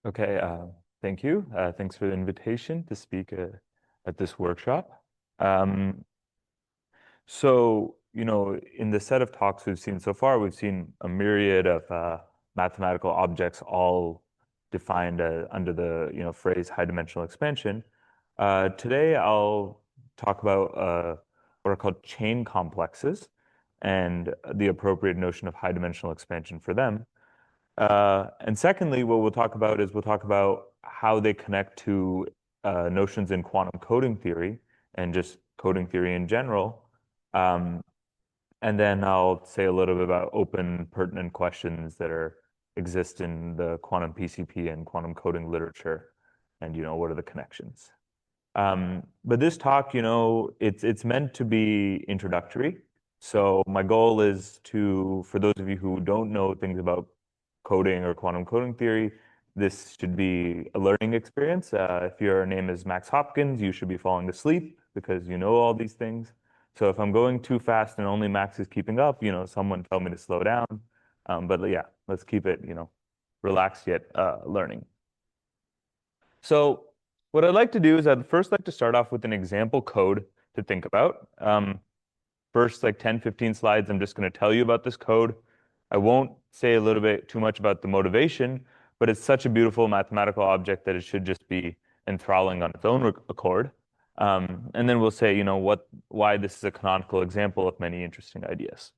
Okay, thank you. Thanks for the invitation to speak at this workshop. Um, in the set of talks we've seen so far, we've seen a myriad of mathematical objects all defined under the phrase high dimensional expansion. Today, I'll talk about what are called chain complexes and the appropriate notion of high dimensional expansion for them. And secondly, what we'll talk about is we'll talk about how they connect to notions in quantum coding theory and just coding theory in general. Um, and then I'll say a little bit about open pertinent questions that exist in the quantum PCP and quantum coding literature, and what are the connections. But this talk, it's meant to be introductory. So my goal is for those of you who don't know things about coding or quantum coding theory, this should be a learning experience. If your name is Max Hopkins, you should be falling asleep because you know all these things. So if I'm going too fast and only Max is keeping up, someone tell me to slow down. But yeah, let's keep it, relaxed yet learning. So what I'd like to do is I'd first like to start off with an example code to think about. First, like 10, 15 slides, I'm just going to tell you about this code. I won't say a little bit too much about the motivation, but it's such a beautiful mathematical object that it should just be enthralling on its own accord. And then we'll say, why this is a canonical example of many interesting ideas.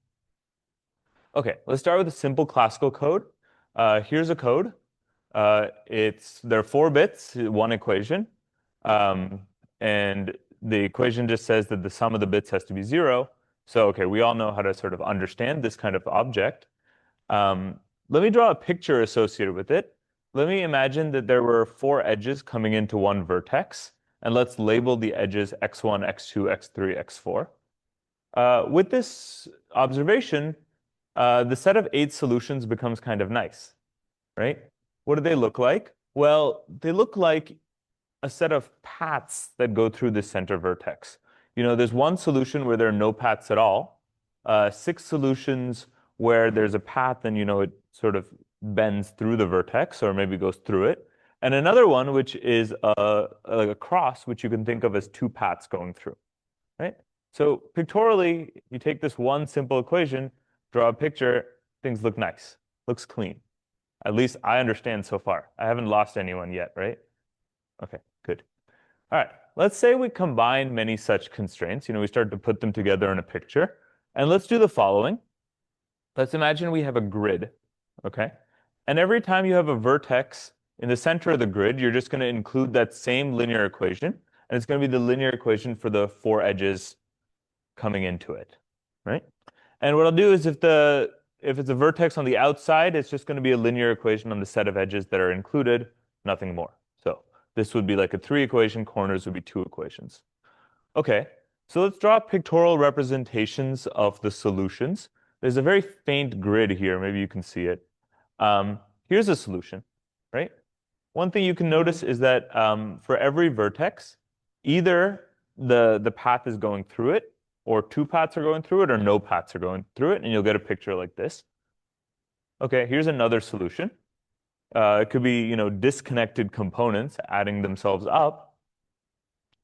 Okay, let's start with a simple classical code. Here's a code. There are 4 bits, one equation. And the equation just says that the sum of the bits has to be 0. So, okay, we all know how to sort of understand this kind of object. Let me draw a picture associated with it. Let me imagine that there were 4 edges coming into one vertex, and let's label the edges x1, x2, x3, x4. With this observation, the set of 8 solutions becomes kind of nice, right? What do they look like? Well, they look like a set of paths that go through the center vertex. There's one solution where there are no paths at all, 6 solutions where there's a path and, it sort of bends through the vertex or maybe goes through it, and another one which is like a cross, which you can think of as 2 paths going through, right? So pictorially, you take this one simple equation, draw a picture, things look nice, looks clean. At least I understand so far. I haven't lost anyone yet, right? Okay, good. All right, let's say we combine many such constraints. We start to put them together in a picture. And let's do the following. Let's imagine we have a grid, okay? And every time you have a vertex in the center of the grid, you're just going to include that same linear equation. And it's going to be the linear equation for the 4 edges coming into it, right? And what I'll do is if it's a vertex on the outside, it's just going to be a linear equation on the set of edges that are included, nothing more. So this would be like a 3 equation, corners would be 2 equations. Okay, so let's draw pictorial representations of the solutions. There's a very faint grid here, maybe you can see it. Here's a solution, right? One thing you can notice is that for every vertex, either the path is going through it, or 2 paths are going through it, or no paths are going through it, and you'll get a picture like this. Okay, here's another solution. It could be, disconnected components adding themselves up.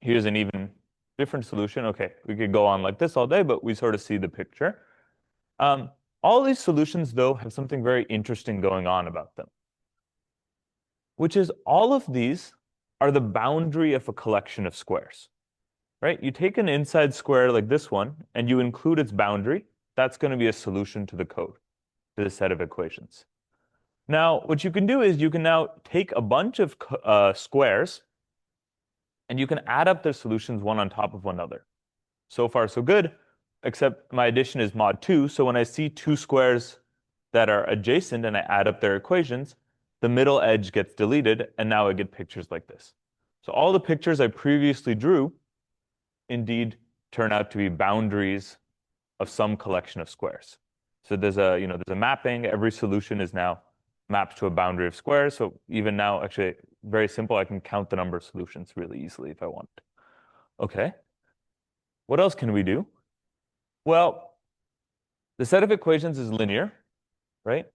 Here's an even different solution. Okay, we could go on like this all day, but we sort of see the picture. All these solutions, though, have something very interesting going on about them, which is all of these are the boundary of a collection of squares. Right? You take an inside square like this one, and you include its boundary. That's going to be a solution to the code, to the set of equations. Now, what you can do is you can now take a bunch of squares, and you can add up their solutions one on top of one another. So far, so good, except my addition is mod 2. So when I see 2 squares that are adjacent and I add up their equations, the middle edge gets deleted, and now I get pictures like this. So all the pictures I previously drew indeed turn out to be boundaries of some collection of squares. So there's a mapping. Every solution is now mapped to a boundary of squares. So even now, actually, very simple. I can count the number of solutions really easily if I want. Okay. What else can we do? Well, the set of equations is linear, right?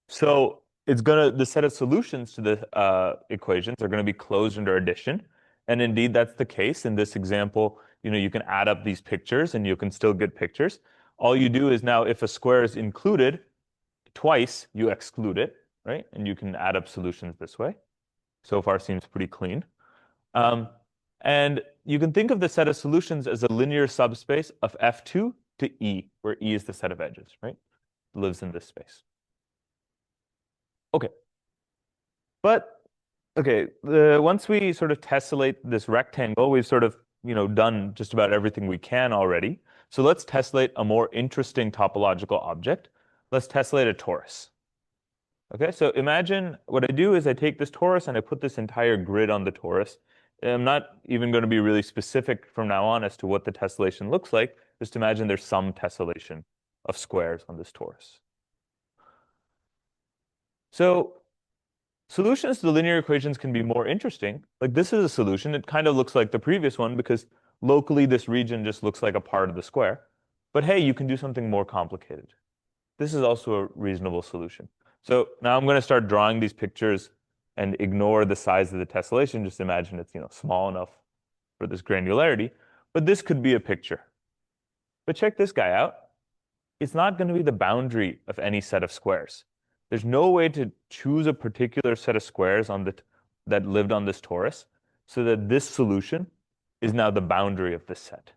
So the set of solutions to the equations are gonna be closed under addition. And indeed, that's the case. In this example, you can add up these pictures and you can still get pictures. All you do is now, if a square is included twice, you exclude it, right? And you can add up solutions this way. So far seems pretty clean. And you can think of the set of solutions as a linear subspace of F2 to E, where E is the set of edges, right? It lives in this space. Okay. But, okay, once we sort of tessellate this rectangle, we've sort of, done just about everything we can already. So let's tessellate a more interesting topological object. Let's tessellate a torus. Okay, so imagine what I do is I take this torus and I put this entire grid on the torus. I'm not even going to be really specific from now on as to what the tessellation looks like. Just imagine there's some tessellation of squares on this torus. So solutions to the linear equations can be more interesting. Like this is a solution. It kind of looks like the previous one because locally this region just looks like a part of the square. But hey, you can do something more complicated. This is also a reasonable solution. So now I'm going to start drawing these pictures and ignore the size of the tessellation. Just imagine it's small enough for this granularity. But this could be a picture. But check this guy out. It's not going to be the boundary of any set of squares. There's no way to choose a particular set of squares that lived on this torus so that this solution is now the boundary of this set.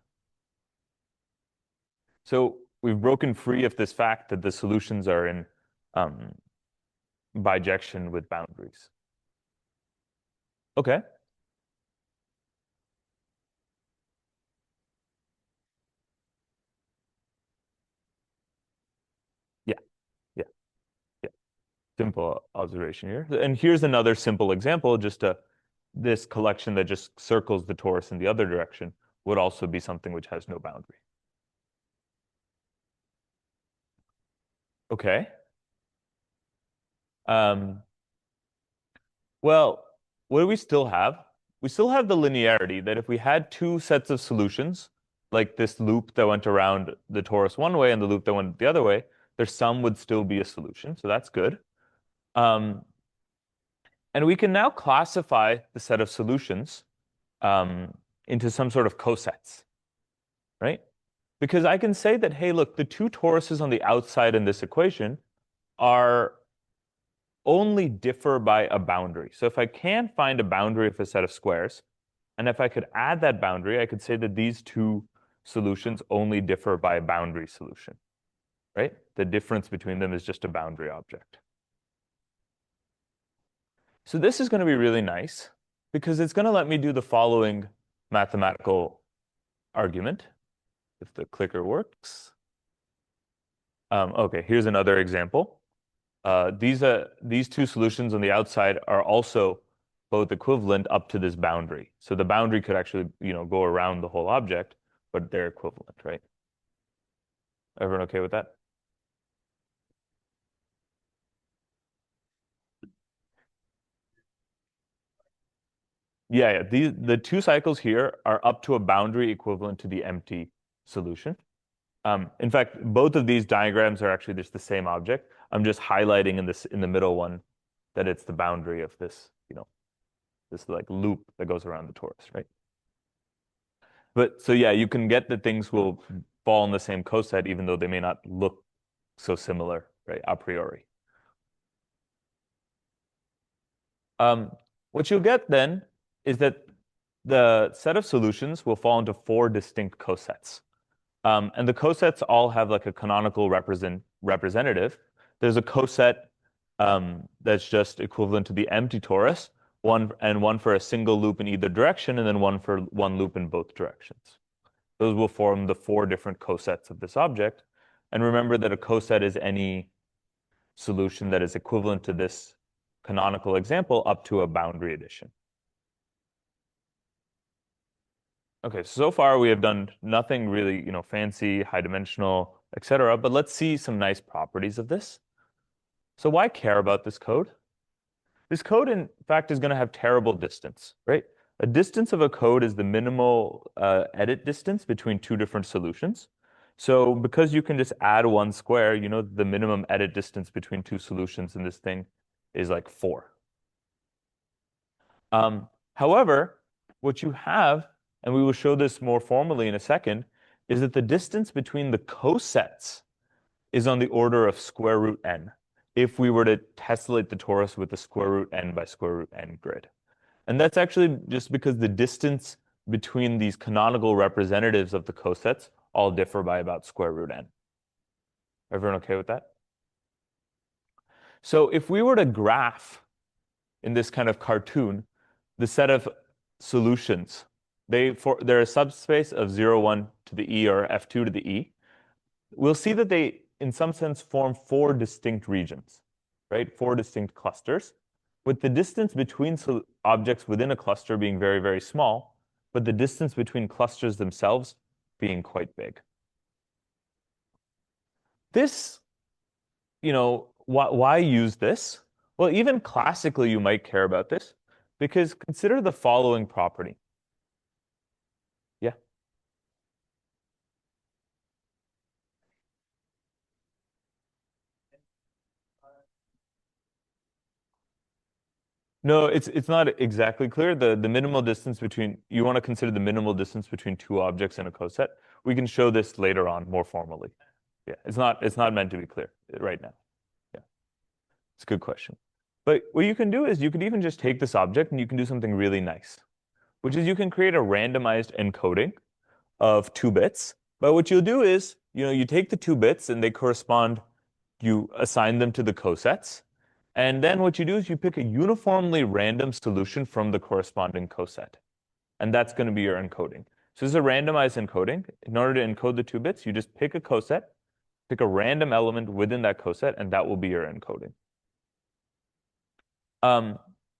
So we've broken free of this fact that the solutions are in bijection with boundaries. Okay. Yeah, yeah, yeah. Simple observation here. And here's another simple example, this collection that just circles the torus in the other direction would also be something which has no boundary. Okay. Well, what do we still have? We still have the linearity that if we had two sets of solutions, like this loop that went around the torus one way and the loop that went the other way, their sum would still be a solution. So that's good. And we can now classify the set of solutions into some sort of cosets, right? Because I can say that, hey, look, the two toruses on the outside in this equation are only differ by a boundary. So if I can find a boundary of a set of squares, and if I could add that boundary, I could say that these two solutions only differ by a boundary solution, right? The difference between them is just a boundary object. So this is going to be really nice because it's going to let me do the following mathematical argument, if the clicker works. Okay, here's another example. These two solutions on the outside are also both equivalent up to this boundary. So the boundary could actually, go around the whole object, but they're equivalent, right? Everyone okay with that? Yeah. The two cycles here are up to a boundary equivalent to the empty solution. In fact, both of these diagrams are actually just the same object. I'm just highlighting in the middle one that it's the boundary of this, this like loop that goes around the torus, right? But so yeah, you can get that things will fall in the same coset even though they may not look so similar, right, a priori. What you'll get then is that the set of solutions will fall into four distinct cosets. And the cosets all have like a canonical representative. There's a coset that's just equivalent to the empty torus, one for a single loop in either direction, and then one for one loop in both directions. Those will form the four different cosets of this object. And remember that a coset is any solution that is equivalent to this canonical example up to a boundary addition. Okay, so far we have done nothing really, fancy, high dimensional, etc. But let's see some nice properties of this. So why care about this code? This code, in fact, is going to have terrible distance, right? A distance of a code is the minimal edit distance between two different solutions. So because you can just add one square, the minimum edit distance between two solutions in this thing is like 4. However, what you have, and we will show this more formally in a second, is that the distance between the cosets is on the order of square root n if we were to tessellate the torus with the square root n by square root n grid. And that's actually just because the distance between these canonical representatives of the cosets all differ by about square root n. Everyone okay with that? So if we were to graph in this kind of cartoon the set of solutions, they're a subspace of 0, 1 to the e or f2 to the e. We'll see that they, in some sense, form 4 distinct regions, right? 4 distinct clusters, with the distance between objects within a cluster being very, very small, but the distance between clusters themselves being quite big. This, why use this? Well, even classically, you might care about this, because consider the following property. Yeah. No, it's not exactly clear. The minimal distance between, you want to consider the minimal distance between 2 objects in a coset. We can show this later on more formally. Yeah, it's not meant to be clear right now. Yeah, it's a good question. But what you can do is you could even just take this object and you can do something really nice, which is you can create a randomized encoding of 2 bits. But what you'll do is, you take the 2 bits and they correspond, you assign them to the cosets. And then what you do is you pick a uniformly random solution from the corresponding coset. And that's going to be your encoding. So this is a randomized encoding. In order to encode the 2 bits, you just pick a coset, pick a random element within that coset, and that will be your encoding.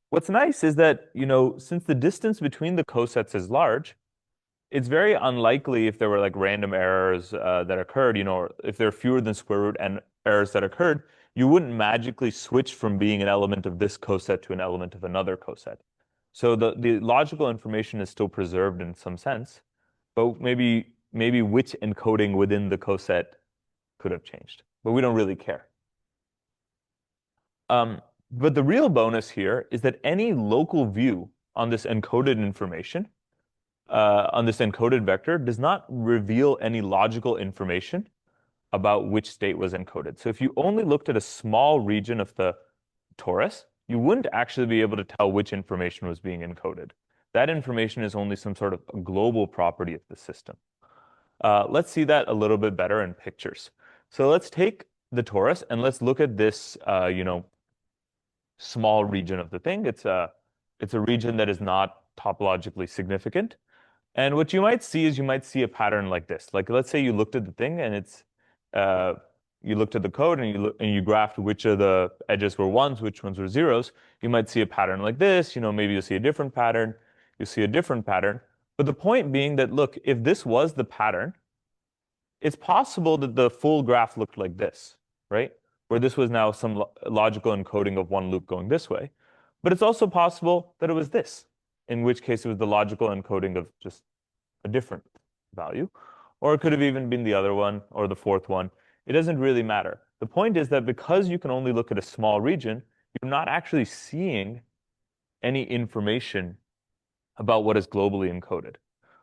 What's nice is that, since the distance between the cosets is large, it's very unlikely if there were like random errors that occurred, if there are fewer than square root n errors that occurred, you wouldn't magically switch from being an element of this coset to an element of another coset. So the logical information is still preserved in some sense, but maybe which encoding within the coset could have changed, but we don't really care. But the real bonus here is that any local view on this encoded information, on this encoded vector, does not reveal any logical information about which state was encoded. So if you only looked at a small region of the torus, you wouldn't actually be able to tell which information was being encoded. That information is only some sort of a global property of the system. Let's see that a little bit better in pictures. So let's take the torus and let's look at this, small region of the thing. It's a region that is not topologically significant. And what you might see is you might see a pattern like this. Like let's say you looked at the thing and you looked at the code and you graphed which of the edges were ones, which ones were zeros. You might see a pattern like this. Maybe you'll see a different pattern. You'll see a different pattern. But the point being that, look, if this was the pattern, it's possible that the full graph looked like this, right? Where this was now some logical encoding of one loop going this way. But it's also possible that it was this, in which case it was the logical encoding of just a different value. Or it could have even been the other one or the fourth one. It doesn't really matter. The point is that because you can only look at a small region, you're not actually seeing any information about what is globally encoded.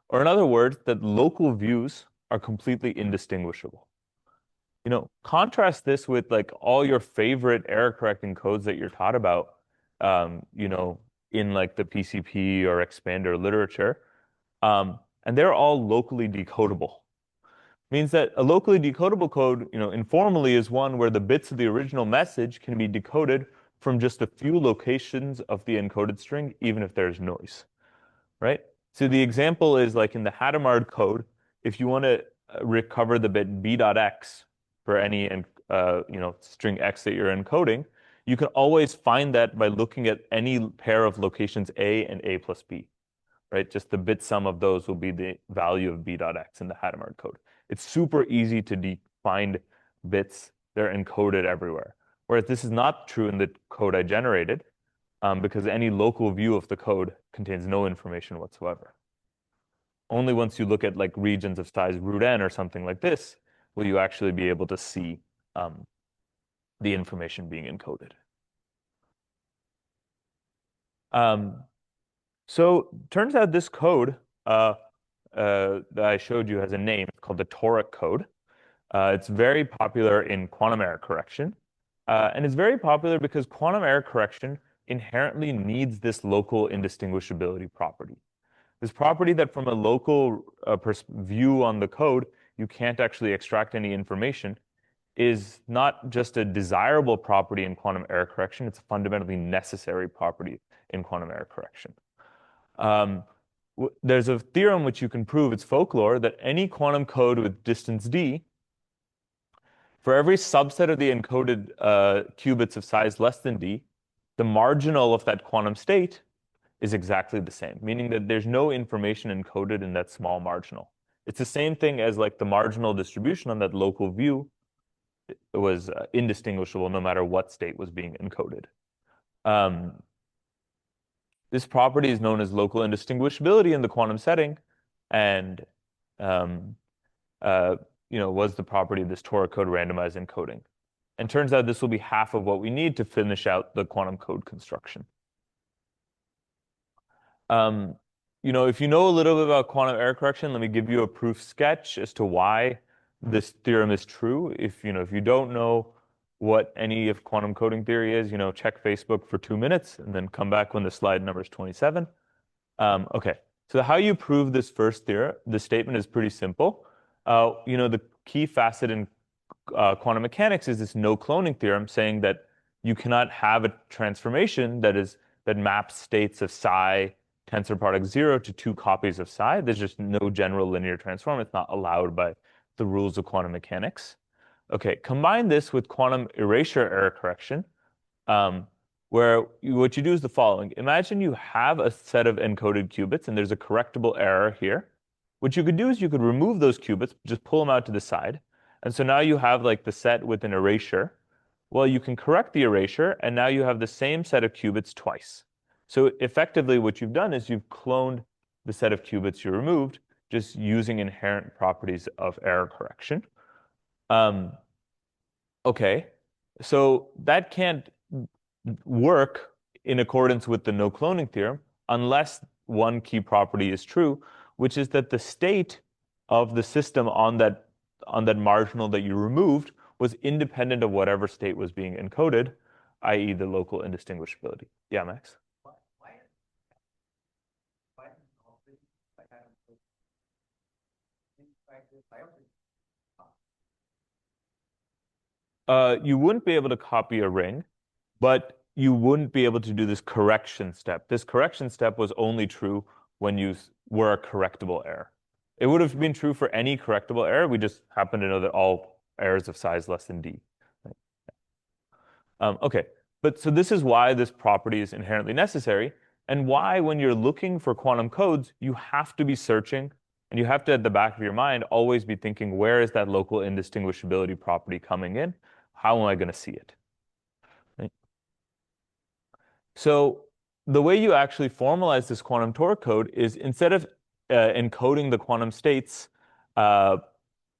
Or in other words, that local views are completely indistinguishable. Contrast this with like all your favorite error correcting codes that you're taught about, in like the PCP or expander literature. And they're all locally decodable. Means that a locally decodable code, informally is one where the bits of the original message can be decoded from just a few locations of the encoded string, even if there's noise, right? So the example is like in the Hadamard code, if you want to recover the bit b.x for any string x that you're encoding, you can always find that by looking at any pair of locations a and a plus b, right? Just the bit sum of those will be the value of b.x in the Hadamard code. It's super easy to find bits that are encoded everywhere. Whereas this is not true in the code I generated, because any local view of the code contains no information whatsoever. Only once you look at like regions of size root n or something like this will you actually be able to see the information being encoded. So turns out this code that I showed you has a name. It's called the toric code. It's very popular in quantum error correction. And it's very popular because quantum error correction inherently needs this local indistinguishability property. This property that from a local view on the code, you can't actually extract any information is not just a desirable property in quantum error correction, it's a fundamentally necessary property in quantum error correction. There's a theorem which you can prove, it's folklore, that any quantum code with distance d, for every subset of the encoded qubits of size less than d, the marginal of that quantum state is exactly the same, meaning that there's no information encoded in that small marginal. It's the same thing as like the marginal distribution on that local view was indistinguishable no matter what state was being encoded. This property is known as local indistinguishability in the quantum setting, and was the property of this toric code randomized encoding. And turns out this will be half of what we need to finish out the quantum code construction. If you know a little bit about quantum error correction, let me give you a proof sketch as to why this theorem is true. If you don't know what any of quantum coding theory is, check Facebook for 2 minutes and then come back when the slide number is 27. Okay, so how you prove this first theorem, the statement is pretty simple. The key facet in quantum mechanics is this no cloning theorem, saying that you cannot have a transformation that maps states of psi tensor product 0 to 2 copies of psi. There's just no general linear transform. It's not allowed by the rules of quantum mechanics. Okay, combine this with quantum erasure error correction, where what you do is the following. Imagine you have a set of encoded qubits and there's a correctable error here. What you could do is you could remove those qubits, just pull them out to the side. And so now you have like the set with an erasure. Well, you can correct the erasure, and now you have the same set of qubits twice. So effectively, what you've done is you've cloned the set of qubits you removed, just using inherent properties of error correction. Okay, so that can't work in accordance with the no cloning theorem unless one key property is true, which is that the state of the system on that marginal that you removed was independent of whatever state was being encoded, i.e. the local indistinguishability. Yeah, Max? You wouldn't be able to copy a ring, but you wouldn't be able to do this correction step. This correction step was only true when you were a correctable error. It would have been true for any correctable error. We just happen to know that all errors of size less than d. Okay, but so this is why this property is inherently necessary, and why when you're looking for quantum codes, you have to be searching, and you have to, at the back of your mind, always be thinking, where is that local indistinguishability property coming in? How am I going to see it? Right? So the way you actually formalize this quantum toric code is instead of encoding the quantum states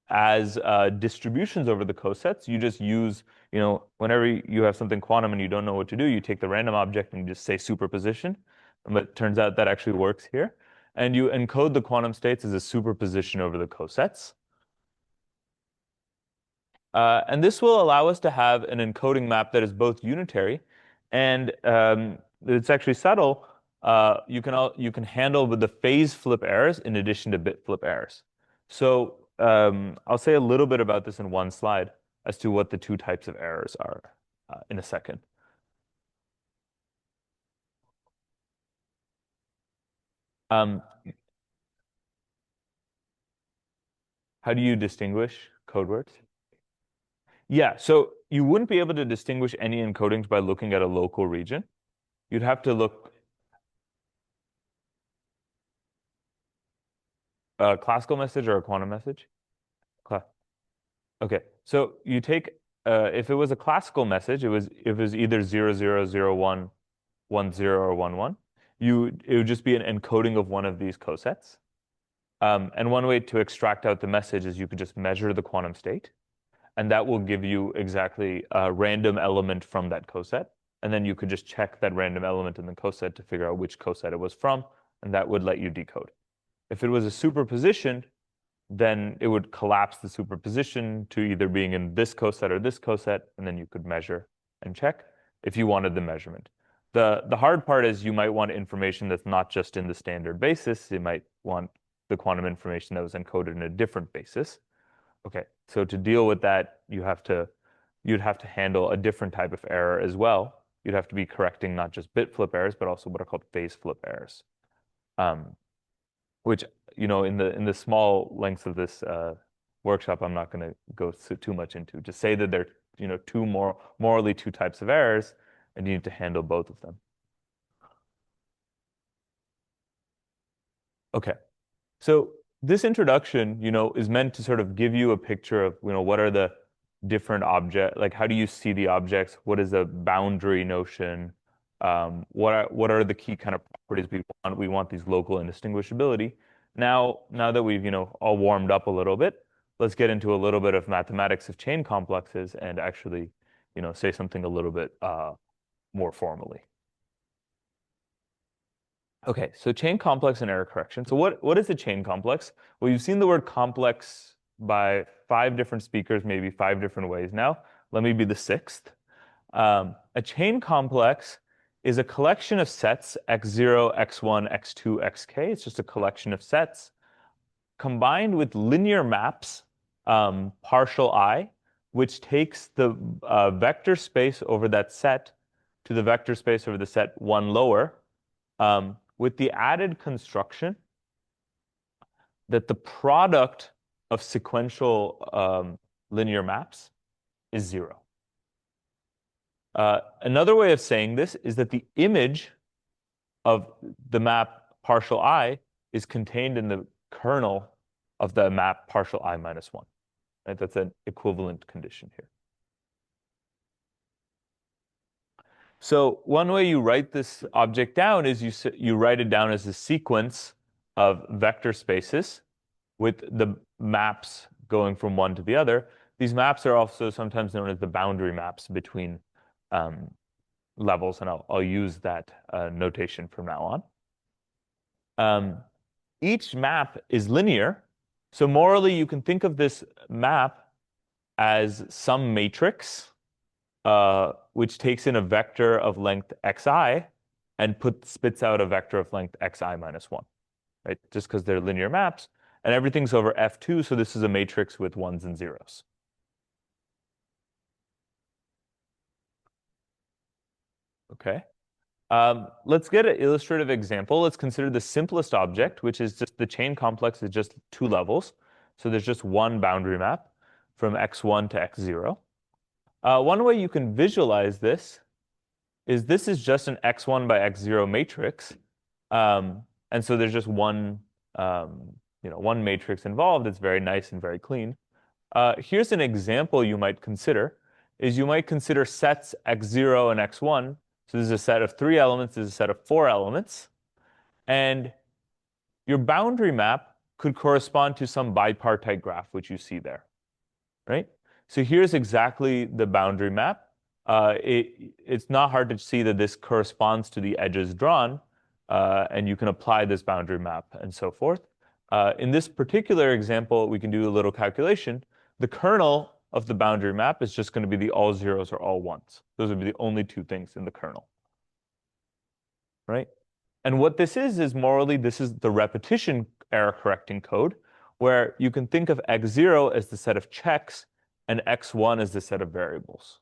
as distributions over the cosets, you just use, whenever you have something quantum and you don't know what to do, you take the random object and you just say superposition. But it turns out that actually works here. And you encode the quantum states as a superposition over the cosets. And this will allow us to have an encoding map that is both unitary and it's actually subtle. You can handle with the phase flip errors in addition to bit flip errors. So I'll say a little bit about this in one slide as to what the two types of errors are in a second. How do you distinguish code words? Yeah, so you wouldn't be able to distinguish any encodings by looking at a local region. You'd have to look a classical message or a quantum message? Okay, so you take if it was a classical message, it was either 0001, 10, or 11. It would just be an encoding of one of these cosets. And one way to extract out the message is you could just measure the quantum state, and that will give you exactly a random element from that coset. and then you could just check that random element in the coset to figure out which coset it was from, and that would let you decode. If it was a superposition, then it would collapse the superposition to either being in this coset or this coset, and then you could measure and check if you wanted the measurement. The hard part is you might want information that's not just in the standard basis. You might want the quantum information that was encoded in a different basis. Okay, so to deal with that, you'd have to handle a different type of error as well. You'd have to be correcting not just bit flip errors, but also what are called phase flip errors, which in the small lengths of this workshop, I'm not going to go too much into. Just say that there are morally two types of errors, and you need to handle both of them. Okay, so this introduction, is meant to sort of give you a picture of, what are the different objects, like how do you see the objects? What is the boundary notion? What are the key kind of properties we want? We want these local indistinguishability. Now that we've, all warmed up a little bit, let's get into a little bit of mathematics of chain complexes and actually, say something a little bit more formally. Okay, so chain complex and error correction. So what is a chain complex? Well, you've seen the word complex by 5 different speakers, maybe 5 different ways now. Let me be the 6th. A chain complex is a collection of sets, x0, x1, x2, xk. It's just a collection of sets combined with linear maps, partial I, which takes the vector space over that set to the vector space over the set 1 lower, with the added construction that the product of sequential linear maps is 0. Another way of saying this is that the image of the map partial I is contained in the kernel of the map partial I minus 1. Right? That's an equivalent condition here. So one way you write this object down is you write it down as a sequence of vector spaces with the maps going from one to the other. These maps are also sometimes known as the boundary maps between levels, and I'll use that notation from now on. Each map is linear, so morally you can think of this map as some matrix which takes in a vector of length xi and spits out a vector of length xi minus 1, right? Just because they're linear maps, and everything's over F2, so this is a matrix with 1s and 0s. Okay. Let's get an illustrative example. Let's consider the simplest object, which is just the chain complex is just 2 levels. So there's just one boundary map from x1 to x0. One way you can visualize this is just an x1 by x0 matrix. And so there's just one matrix involved. It's very nice and very clean. Here's an example you might consider, is you might consider sets x0 and x1. So this is a set of 3 elements, this is a set of 4 elements. And your boundary map could correspond to some bipartite graph, which you see there, right? So here's exactly the boundary map. It's not hard to see that this corresponds to the edges drawn, and you can apply this boundary map and so forth. In this particular example, we can do a little calculation. The kernel of the boundary map is just going to be the all 0s or all 1s. Those would be the only 2 things in the kernel, right? And what this is morally, this is the repetition error correcting code, where you can think of x0 as the set of checks and x1 as the set of variables,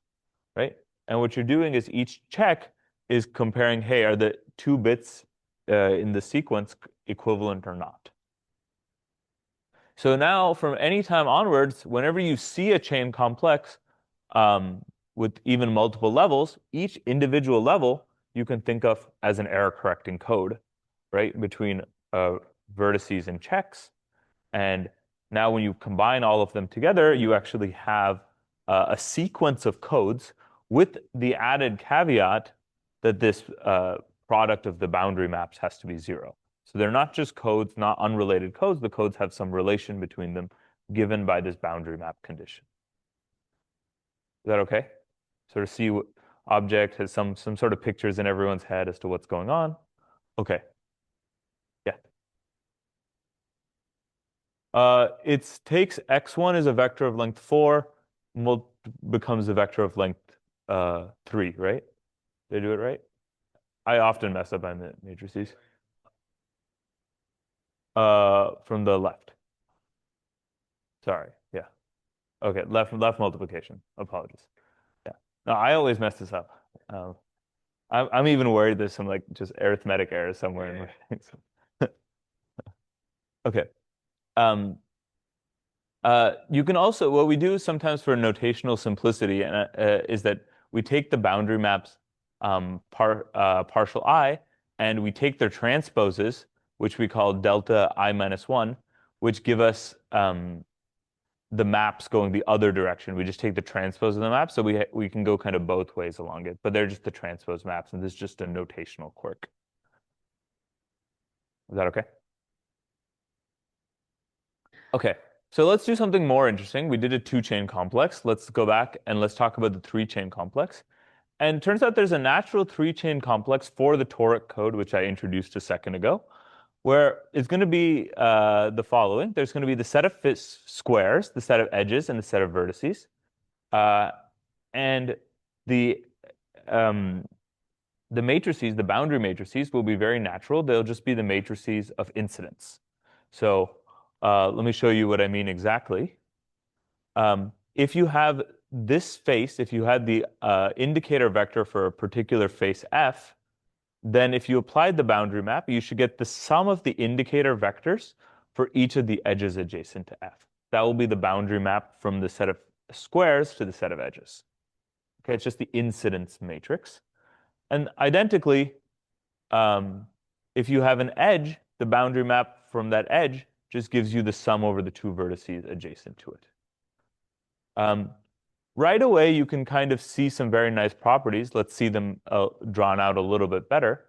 right? And what you're doing is each check is comparing, hey, are the 2 bits in the sequence equivalent or not? So now from any time onwards, whenever you see a chain complex with even multiple levels, each individual level you can think of as an error correcting code, right? Between vertices and checks. And now when you combine all of them together, you actually have a sequence of codes with the added caveat that this product of the boundary maps has to be 0. So they're not just codes, not unrelated codes. The codes have some relation between them given by this boundary map condition. Is that okay? Sort of see object has some sort of pictures in everyone's head as to what's going on. Okay. Yeah. It takes x1 as a vector of length 4, becomes a vector of length 3, right? Did I do it right? I often mess up on the matrices. From the left. Sorry. Yeah. Okay. Left multiplication. Apologies. Yeah. No, I always mess this up. I'm even worried there's some like just arithmetic errors somewhere in my things. Okay. Um, you can also, what we do sometimes for notational simplicity is that we take the boundary maps partial I, and we take their transposes, which we call delta I minus 1, which give us the maps going the other direction. We just take the transpose of the map, so we can go kind of both ways along it, but they're just the transpose maps, and this is just a notational quirk. Is that okay? Okay, so let's do something more interesting. We did a 2-chain complex. Let's go back and let's talk about the 3-chain complex. And it turns out there's a natural 3-chain complex for the toric code, which I introduced a second ago, where it's going to be the following. There's going to be the set of squares, the set of edges, and the set of vertices. And the matrices, the boundary matrices, will be very natural. They'll just be the matrices of incidence. So let me show you what I mean exactly. If you have this face, if you had the indicator vector for a particular face f, then if you applied the boundary map, you should get the sum of the indicator vectors for each of the edges adjacent to f. That will be the boundary map from the set of squares to the set of edges. Okay, it's just the incidence matrix. And identically, if you have an edge, the boundary map from that edge just gives you the sum over the 2 vertices adjacent to it. Right away, you can kind of see some very nice properties. Let's see them drawn out a little bit better.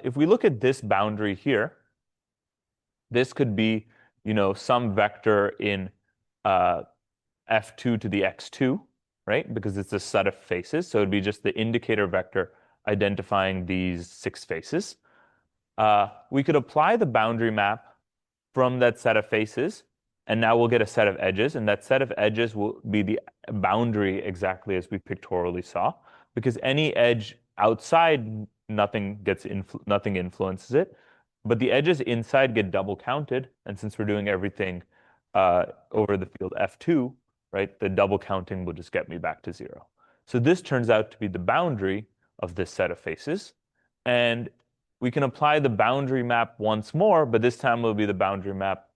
If we look at this boundary here, this could be, some vector in f2 to the x2, right? Because it's a set of faces. So it'd be just the indicator vector identifying these 6 faces. We could apply the boundary map from that set of faces, and now we'll get a set of edges, and that set of edges will be the boundary exactly as we pictorially saw, because any edge outside, nothing influences it, but the edges inside get double counted, and since we're doing everything over the field f2, right, the double counting will just get me back to 0. So this turns out to be the boundary of this set of faces, and we can apply the boundary map once more, but this time will be the boundary map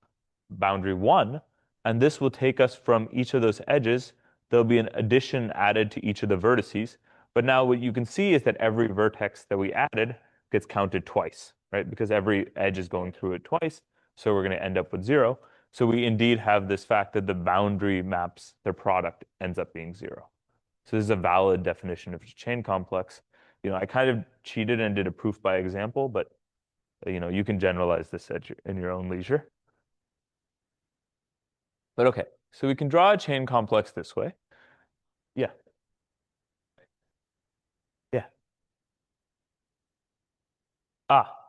boundary 1, and this will take us from each of those edges. There'll be an addition added to each of the vertices, but now what you can see is that every vertex that we added gets counted twice, right? Because every edge is going through it twice, so we're going to end up with 0. So we indeed have this fact that the boundary maps, their product ends up being 0. So this is a valid definition of a chain complex. I kind of cheated and did a proof by example, but you can generalize this in your own leisure. But okay, so we can draw a chain complex this way. Yeah. Yeah.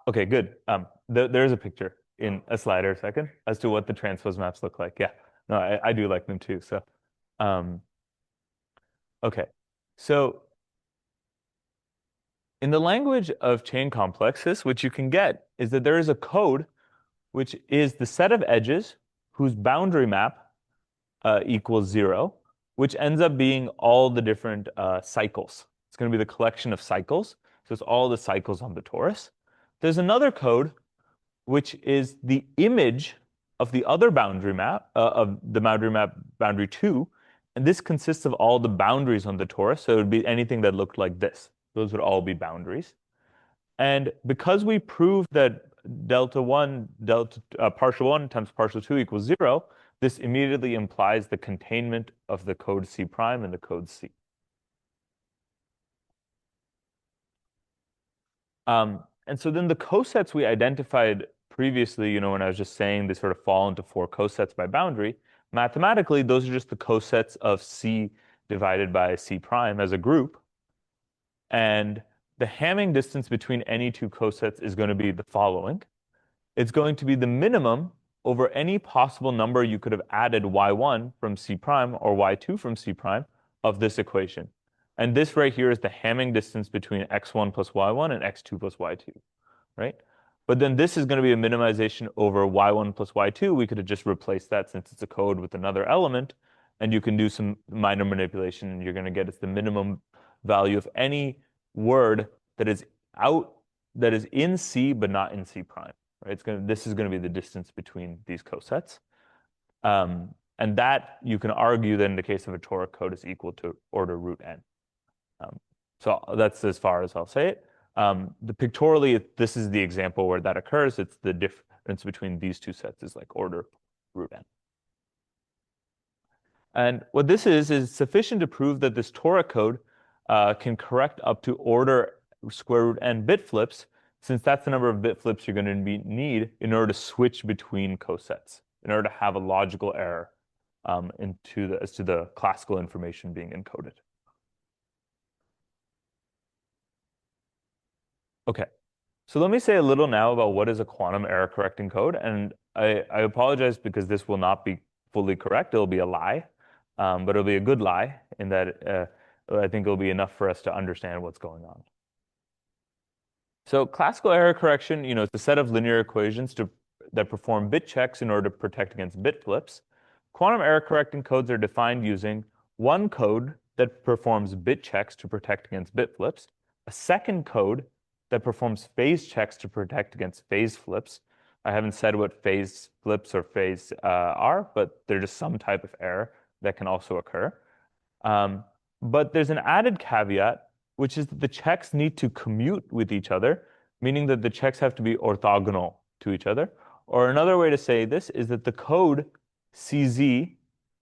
Okay, good. There's a picture in a slider second as to what the transpose maps look like. Yeah. No, I do like them too. So, okay. So in the language of chain complexes, what you can get is that there is a code which is the set of edges whose boundary map equals 0, which ends up being all the different cycles. It's going to be the collection of cycles. So it's all the cycles on the torus. There's another code which is the image of the other boundary map, of the boundary map boundary 2. And this consists of all the boundaries on the torus. So it would be anything that looked like this. Those would all be boundaries. And because we proved that partial 1 times partial 2 equals 0, this immediately implies the containment of the code C prime and the code C. And so then the cosets we identified previously, when I was just saying they sort of fall into 4 cosets by boundary, mathematically, those are just the cosets of C divided by C prime as a group. And the Hamming distance between any two cosets is going to be the following. It's going to be the minimum over any possible number you could have added y1 from C prime or y2 from C prime of this equation. And this right here is the Hamming distance between x1 plus y1 and x2 plus y2, right? But then this is going to be a minimization over y1 plus y2. We could have just replaced that since it's a code with another element, and you can do some minor manipulation, and you're going to get it's the minimum value of any word that is in C but not in C prime. Right? This is going to be the distance between these cosets. And that you can argue that in the case of a toric code is equal to order root n. So that's as far as I'll say it. Pictorially, this is the example where that occurs. It's the difference between these two sets is like order root n. And what this is sufficient to prove that this toric code can correct up to order square root n bit flips, since that's the number of bit flips you're going to need in order to switch between cosets, in order to have a logical error as to the classical information being encoded. Okay, so let me say a little now about what is a quantum error correcting code. And I apologize because this will not be fully correct. It'll be a lie, but it'll be a good lie in that I think it'll be enough for us to understand what's going on. So classical error correction, it's a set of linear equations that perform bit checks in order to protect against bit flips. Quantum error correcting codes are defined using one code that performs bit checks to protect against bit flips, a second code that performs phase checks to protect against phase flips. I haven't said what phase flips or phase are, but they're just some type of error that can also occur. But there's an added caveat, which is that the checks need to commute with each other, meaning that the checks have to be orthogonal to each other. Or another way to say this is that the code CZ,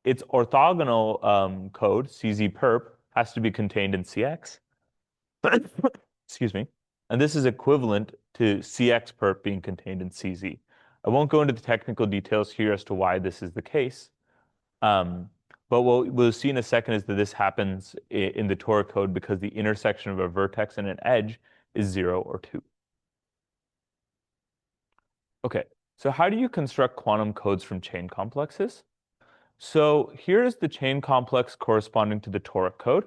its orthogonal code, CZ perp, has to be contained in CX. Excuse me. And this is equivalent to CX perp being contained in CZ. I won't go into the technical details here as to why this is the case. But what we'll see in a second is that this happens in the toric code because the intersection of a vertex and an edge is 0 or 2. Okay, so how do you construct quantum codes from chain complexes? So here's the chain complex corresponding to the toric code.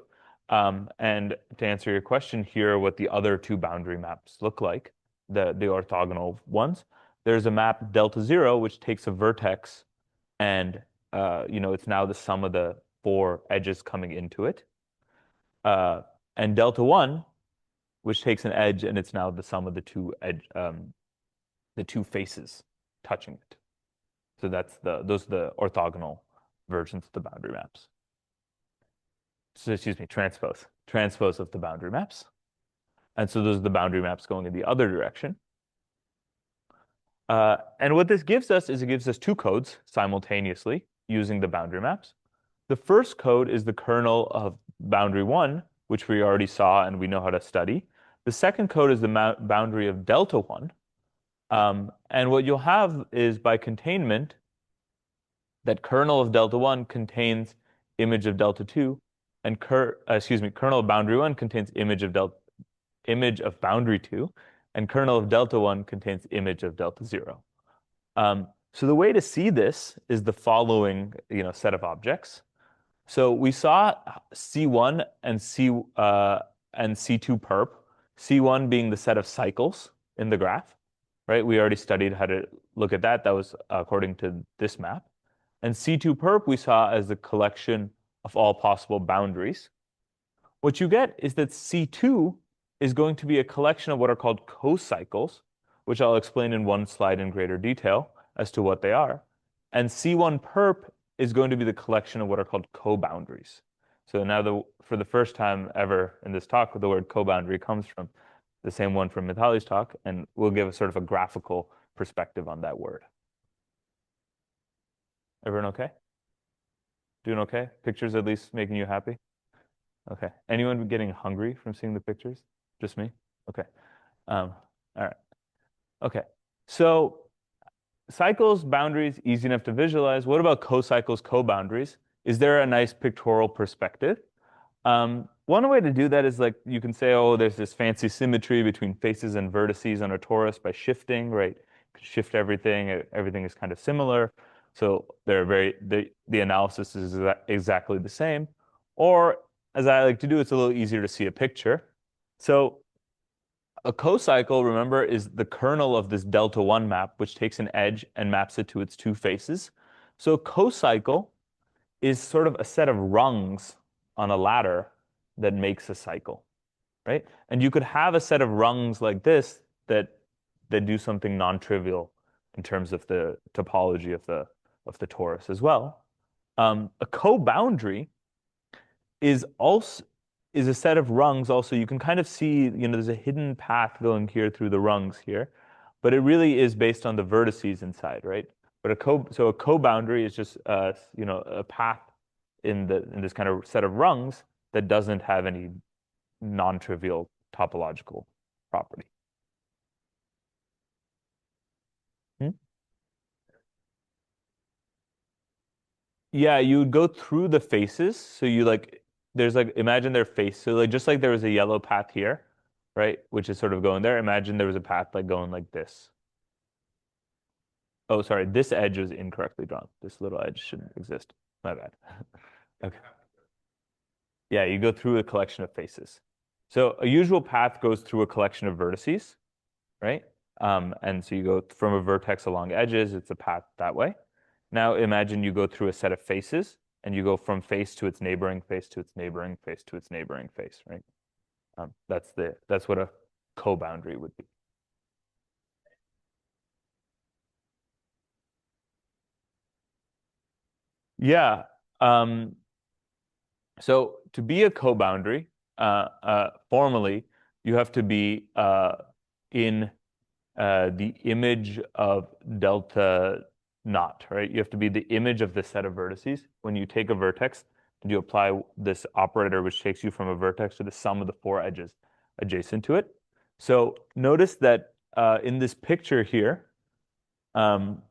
And to answer your question, here are what the other two boundary maps look like, the orthogonal ones. There's a map delta 0, which takes a vertex, and it's now the sum of the 4 edges coming into it. And delta 1, which takes an edge, and it's now the sum of the two faces touching it. So those are the orthogonal versions of the boundary maps. So, excuse me, transpose of the boundary maps. And so those are the boundary maps going in the other direction. And what this gives us is it gives us two codes simultaneously using the boundary maps. The first code is the kernel of boundary 1, which we already saw and we know how to study. The second code is the boundary of delta 1. And what you'll have is by containment, that kernel of delta 1 contains image of delta 2, and kernel of boundary 1 contains image of boundary 2, and kernel of delta 1 contains image of delta 0. So the way to see this is the following set of objects. So we saw C1 and C2 perp, C1 being the set of cycles in the graph, right? We already studied how to look at that. That was according to this map. And C2 perp we saw as the collection of all possible boundaries. What you get is that C2 is going to be a collection of what are called cocycles, which I'll explain in one slide in greater detail as to what they are. And C1 perp is going to be the collection of what are called co-boundaries. So now for the first time ever in this talk, the word co-boundary comes from the same one from Mitali's talk, and we'll give a sort of a graphical perspective on that word. Everyone okay? Doing okay? Pictures at least making you happy? Okay. Anyone getting hungry from seeing the pictures? Just me? Okay. All right. Okay. So cycles, boundaries, easy enough to visualize. What about cocycles, co-boundaries? Is there a nice pictorial perspective? one way to do that is like you can say, oh, there's this fancy symmetry between faces and vertices on a torus by shifting, right? Shift everything, everything is kind of similar. So the analysis is exactly the same. Or as I like to do, it's a little easier to see a picture. So a cocycle, remember, is the kernel of this delta 1 map, which takes an edge and maps it to its two faces. So a cocycle is sort of a set of rungs on a ladder that makes a cycle, right? And you could have a set of rungs like this that do something non-trivial in terms of the topology of the torus as well. A co-boundary is also is a set of rungs also. You can kind of see, there's a hidden path going here through the rungs here, but it really is based on the vertices inside, right? But a co-boundary is just a path in this kind of set of rungs that doesn't have any non-trivial topological property. Hmm? Yeah, you would go through the faces. So there's imagine their face. So just like there was a yellow path here, right? Which is sort of going there. Imagine there was a path like going like this. Oh, sorry, this edge was incorrectly drawn. This little edge shouldn't exist. My bad. Okay. Yeah, you go through a collection of faces. So a usual path goes through a collection of vertices, right? And so you go from a vertex along edges, it's a path that way. Now imagine you go through a set of faces and you go from face to its neighboring face to its neighboring face to its neighboring face, right? That's what a co-boundary would be. Yeah. So to be a co-boundary, formally, you have to be in the image of delta naught, right? You have to be the image of the set of vertices. When you take a vertex and you apply this operator, which takes you from a vertex to the sum of the four edges adjacent to it. So notice that in this picture here, um,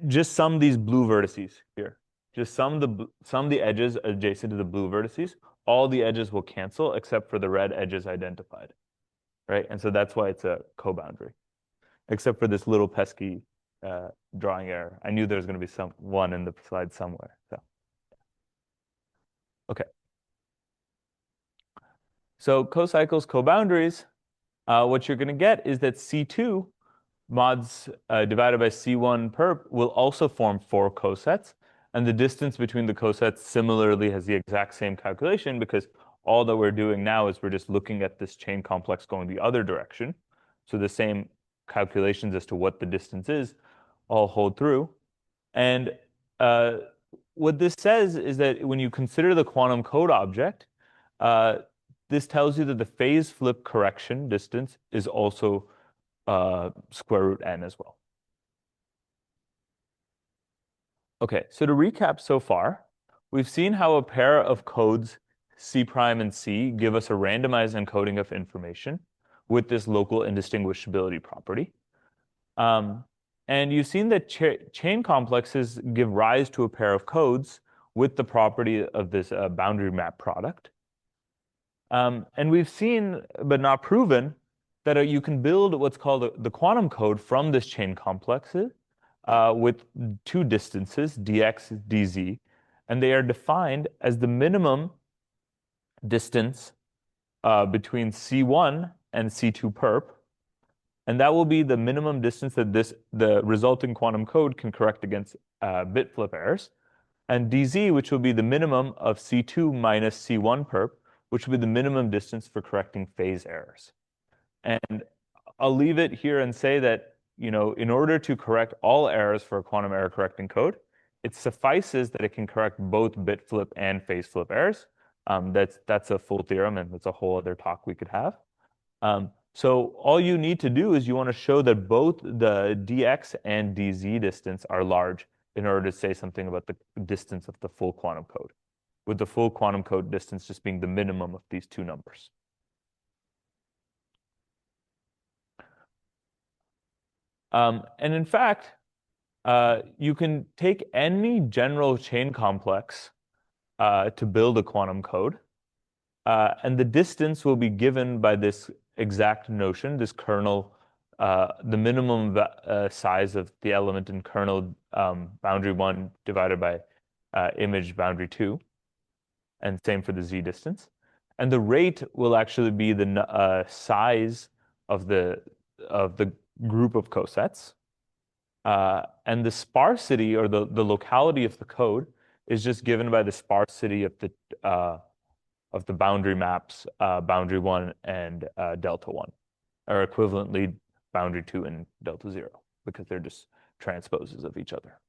just sum these blue vertices here. Just sum the edges adjacent to the blue vertices. All the edges will cancel except for the red edges identified, right? And so that's why it's a co-boundary, except for this little pesky drawing error. I knew there was going to be one in the slide somewhere. So, okay. So cocycles, co-boundaries, what you're going to get is that C2 mods divided by C1 perp will also form four cosets. And the distance between the cosets similarly has the exact same calculation because all that we're doing now is we're just looking at this chain complex going the other direction. So the same calculations as to what the distance is all hold through. And uh, what this says is that when you consider the quantum code object, uh, this tells you that the phase flip correction distance is also square root n as well. Okay, so to recap so far, we've seen how a pair of codes C prime and C give us a randomized encoding of information with this local indistinguishability property. And you've seen that chain complexes give rise to a pair of codes with the property of this boundary map product. And we've seen, but not proven, that you can build what's called the quantum code from this chain complexes with two distances, dx, dz, and they are defined as the minimum distance between C1 and C2 perp, and that will be the minimum distance that the resulting quantum code can correct against bit flip errors, and dz, which will be the minimum of C2 minus C1 perp, which will be the minimum distance for correcting phase errors. And I'll leave it here and say that, in order to correct all errors for a quantum error correcting code, it suffices that it can correct both bit flip and phase flip errors. That's a full theorem, and that's a whole other talk we could have. So all you need to do is you want to show that both the dx and dz distance are large in order to say something about the distance of the full quantum code, with the full quantum code distance just being the minimum of these two numbers. And in fact, You can take any general chain complex to build a quantum code. And the distance will be given by this exact notion, this kernel, the minimum size of the element in kernel boundary 1 divided by image boundary 2, and same for the z distance. And the rate will actually be the size of the group of cosets. And the sparsity or the locality of the code is just given by the sparsity of the boundary maps, boundary 1 and delta 1, or equivalently boundary 2 and delta 0, because they're just transposes of each other.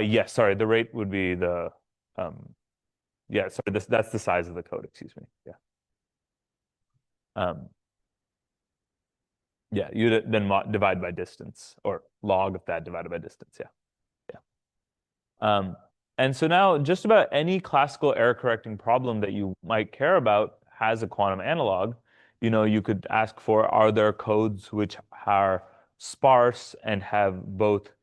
Yes, sorry, the rate would be the, yeah, sorry, that's the size of the code, excuse me, yeah. Yeah, you then divide by distance, or log of that divided by distance, yeah. And so now just about any classical error correcting problem that you might care about has a quantum analog. You know, you could ask for, are there codes which are sparse and have both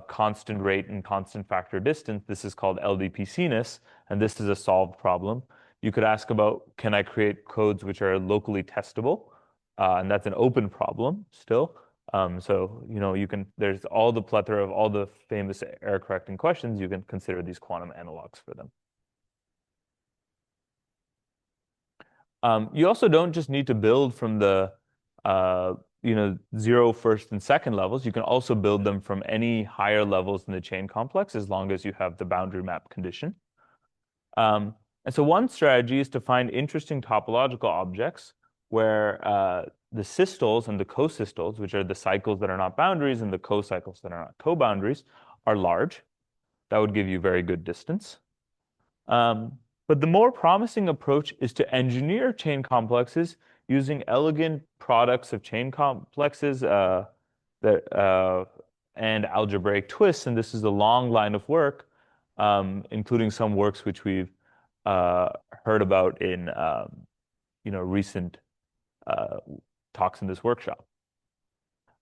constant rate and constant factor distance? This is called LDPC-ness, and this is a solved problem. You could ask about, can I create codes which are locally testable? And that's an open problem still. So, you know, there's all the plethora of all the famous error correcting questions, you can consider these quantum analogs for them. You also don't just need to build from the, you know, 0, 1st, and 2nd levels. You can also build them from any higher levels in the chain complex as long as you have the boundary map condition. And so one strategy is to find interesting topological objects where the systoles and the co-systoles, which are the cycles that are not boundaries and the co-cycles that are not co-boundaries, are large. That would give you very good distance. But the more promising approach is to engineer chain complexes using elegant products of chain complexes and algebraic twists. And this is a long line of work, including some works which we've heard about in you know, recent talks in this workshop.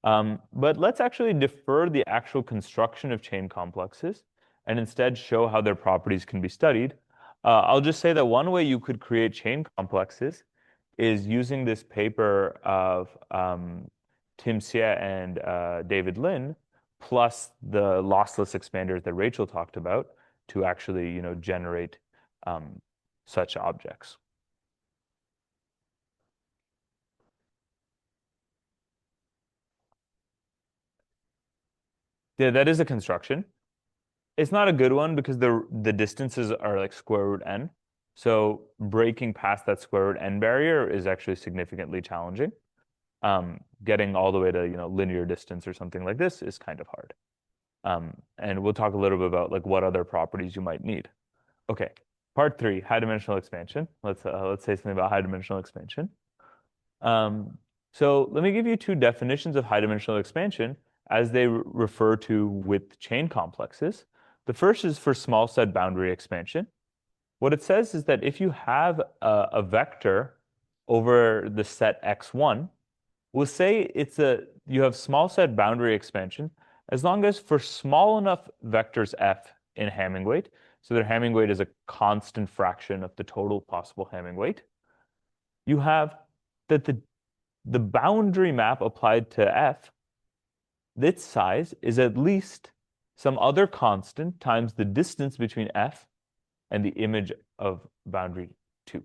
But let's actually defer the actual construction of chain complexes and instead show how their properties can be studied. I'll just say that one way you could create chain complexes is using this paper of Tim Xie and David Lin, plus the lossless expanders that Rachel talked about to actually, you know, generate such objects. Yeah, that is a construction. It's not a good one because the distances are like square root n. So breaking past that square root n barrier is actually significantly challenging. Getting all the way to, you know, linear distance or something like this is kind of hard. And we'll talk a little bit about like what other properties you might need. Okay, part 3, high-dimensional expansion. Let's say something about high-dimensional expansion. So let me give you 2 definitions of high-dimensional expansion as they refer to with chain complexes. The first is for small set boundary expansion. What it says is that if you have a vector over the set x1, we'll say you have small set boundary expansion as long as for small enough vectors f in Hamming weight, so their Hamming weight is a constant fraction of the total possible Hamming weight, you have that the boundary map applied to f, its size is at least some other constant times the distance between f and the image of boundary 2.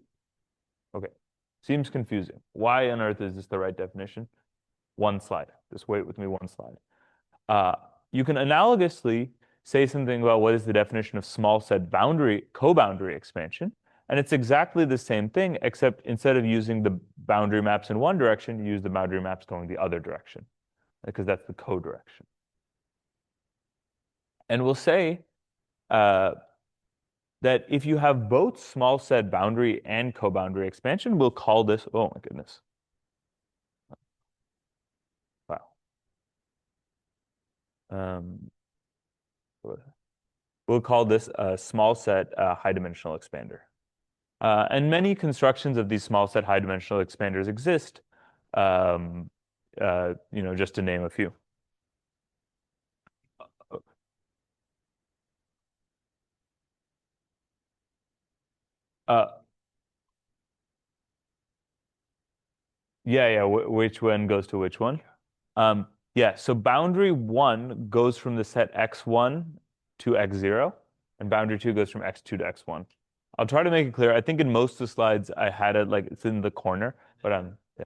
Okay, seems confusing. Why on earth is this the right definition? One slide. Just wait with me one slide. You can analogously say something about what is the definition of small set co-boundary expansion, and it's exactly the same thing, except instead of using the boundary maps in one direction, you use the boundary maps going the other direction, because that's the co-direction. And we'll say that if you have both small set boundary and co-boundary expansion, we'll call this, oh my goodness. Wow. We'll call this a small set high-dimensional expander. And many constructions of these small set high-dimensional expanders exist. just to name a few. Uh, yeah, which one goes to which one? Yeah, so boundary 1 goes from the set x1 to x0, and boundary 2 goes from x2 to x1. I'll try to make it clear. I think in most of the slides I had it like it's in the corner, but yeah.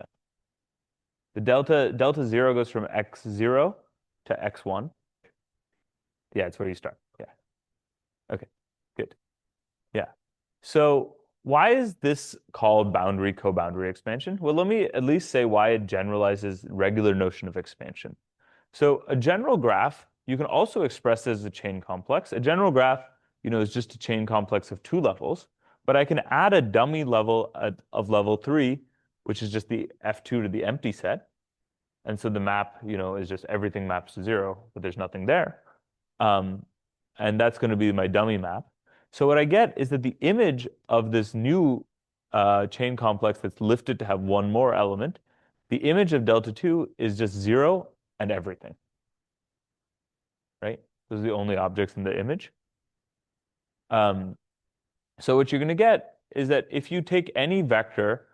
The delta 0 goes from x0 to x1. Yeah, it's where you start. Yeah. Okay, good. Yeah. So why is this called boundary co-boundary expansion? Well, let me at least say why it generalizes regular notion of expansion. So a general graph, you can also express as a chain complex. A general graph, is just a chain complex of 2 levels, but I can add a dummy level of level 3, which is just the F2 to the empty set. And so the map, is just everything maps to 0, but there's nothing there. And that's going to be my dummy map. So what I get is that the image of this new chain complex that's lifted to have one more element, the image of delta 2 is just 0 and everything, right? Those are the only objects in the image. So what you're going to get is that if you take any vector,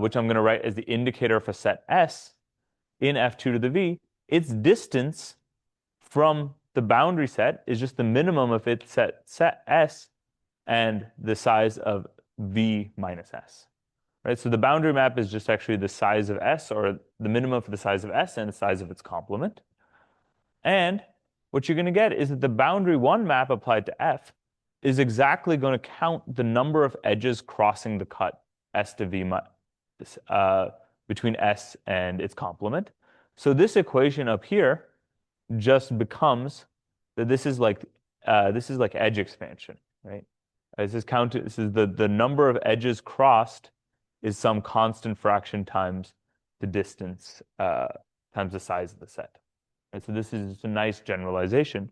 which I'm going to write as the indicator of a set S in F2 to the V, its distance from the boundary set is just the minimum of its set S and the size of V minus S. Right? So the boundary map is just actually the size of S, or the minimum for the size of S and the size of its complement. And what you're going to get is that the boundary 1 map applied to F is exactly going to count the number of edges crossing the cut S to V between S and its complement. So this equation up here just becomes that this is like edge expansion, right? This is the number of edges crossed is some constant fraction times the distance times the size of the set. And so this is a nice generalization.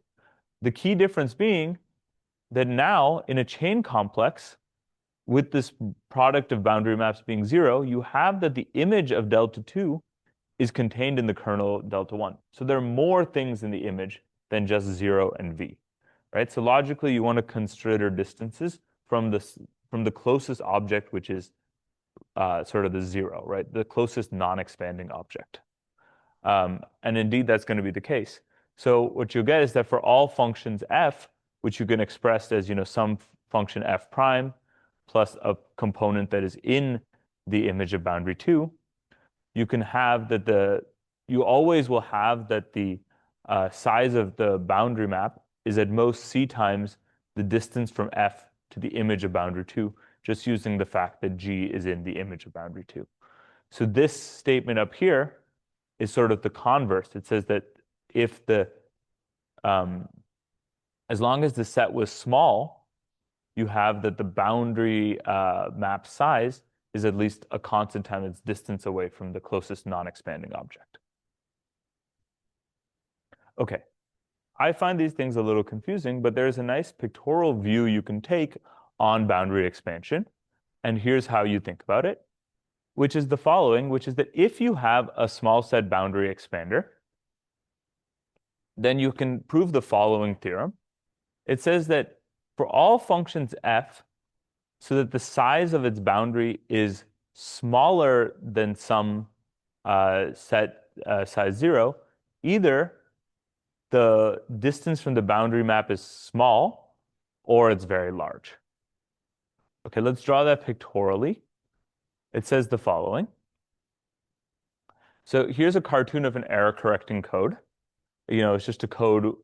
The key difference being that now in a chain complex, with this product of boundary maps being 0, you have that the image of delta 2 is contained in the kernel delta 1. So there are more things in the image than just 0 and V, right? So logically, you want to consider distances from the closest object, which is sort of the 0, right? The closest non-expanding object. And indeed, that's going to be the case. So what you'll get is that for all functions f, which you can express as some function f prime plus a component that is in the image of boundary 2, you can have that you always will have that the size of the boundary map is at most c times the distance from f to the image of boundary 2, just using the fact that g is in the image of boundary 2. So this statement up here is sort of the converse. It says that if as long as the set was small, you have that the boundary map size is at least a constant times its distance away from the closest non-expanding object. Okay, I find these things a little confusing, but there's a nice pictorial view you can take on boundary expansion. And here's how you think about it, which is the following, which is that if you have a small set boundary expander, then you can prove the following theorem. It says that for all functions f, so that the size of its boundary is smaller than some set size 0, either the distance from the boundary map is small or it's very large. Okay, let's draw that pictorially. It says the following. So here's a cartoon of an error correcting code. It's just a code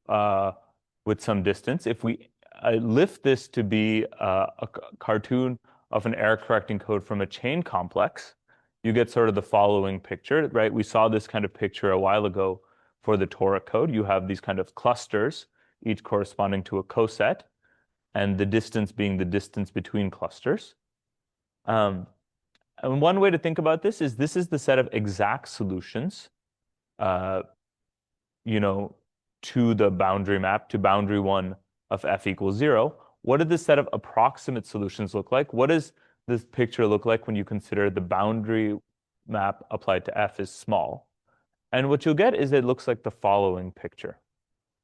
with some distance. If we lift this to be a cartoon of an error correcting code from a chain complex, you get sort of the following picture, right? We saw this kind of picture a while ago for the toric code. You have these kind of clusters, each corresponding to a coset, and the distance being the distance between clusters. And one way to think about this is the set of exact solutions, to the boundary map, to boundary 1 of f equals 0. What did the set of approximate solutions look like? What does this picture look like when you consider the boundary map applied to f is small? And what you'll get is it looks like the following picture.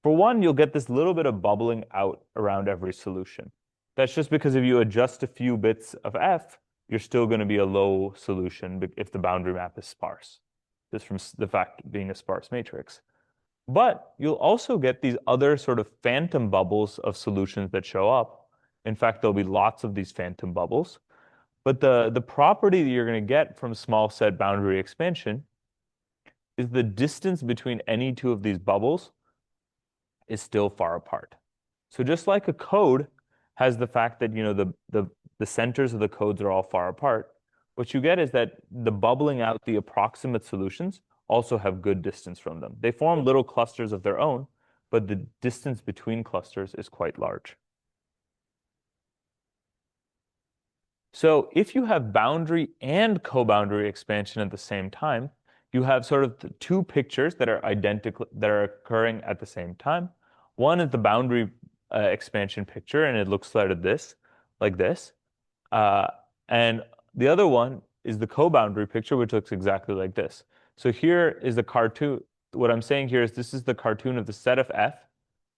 For one, you'll get this little bit of bubbling out around every solution. That's just because if you adjust a few bits of F, you're still going to be a low solution if the boundary map is sparse, just from the fact being a sparse matrix. But you'll also get these other sort of phantom bubbles of solutions that show up. In fact, there'll be lots of these phantom bubbles. But the property that you're going to get from small set boundary expansion is the distance between any two of these bubbles is still far apart. So just like a code has the fact that the centers of the codes are all far apart, what you get is that the bubbling out the approximate solutions also have good distance from them. They form little clusters of their own, but the distance between clusters is quite large. So if you have boundary and co-boundary expansion at the same time, you have sort of the two pictures that are identical, that are occurring at the same time. One is the boundary expansion picture, and it looks like this. And the other one is the co-boundary picture, which looks exactly like this. So here is the cartoon. What I'm saying here is this is the cartoon of the set of F,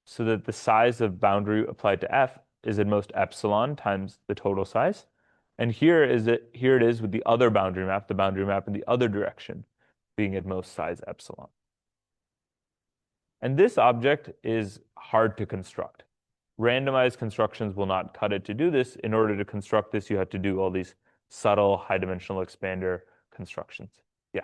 so that the size of boundary applied to F is at most epsilon times the total size. And here it is with the other boundary map, the boundary map in the other direction, being at most size epsilon. And this object is hard to construct. Randomized constructions will not cut it to do this. In order to construct this, you have to do all these subtle high-dimensional expander constructions. Yeah.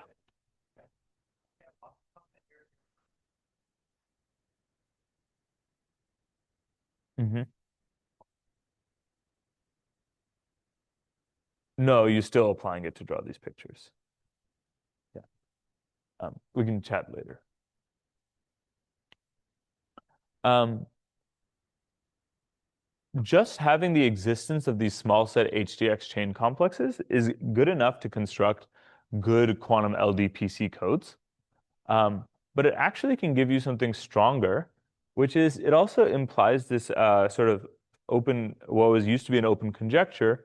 Mm-hmm. No, you're still applying it to draw these pictures. Yeah. We can chat later. Just having the existence of these small set HDX chain complexes is good enough to construct good quantum LDPC codes. But it actually can give you something stronger, which is it also implies this sort of what was used to be an open conjecture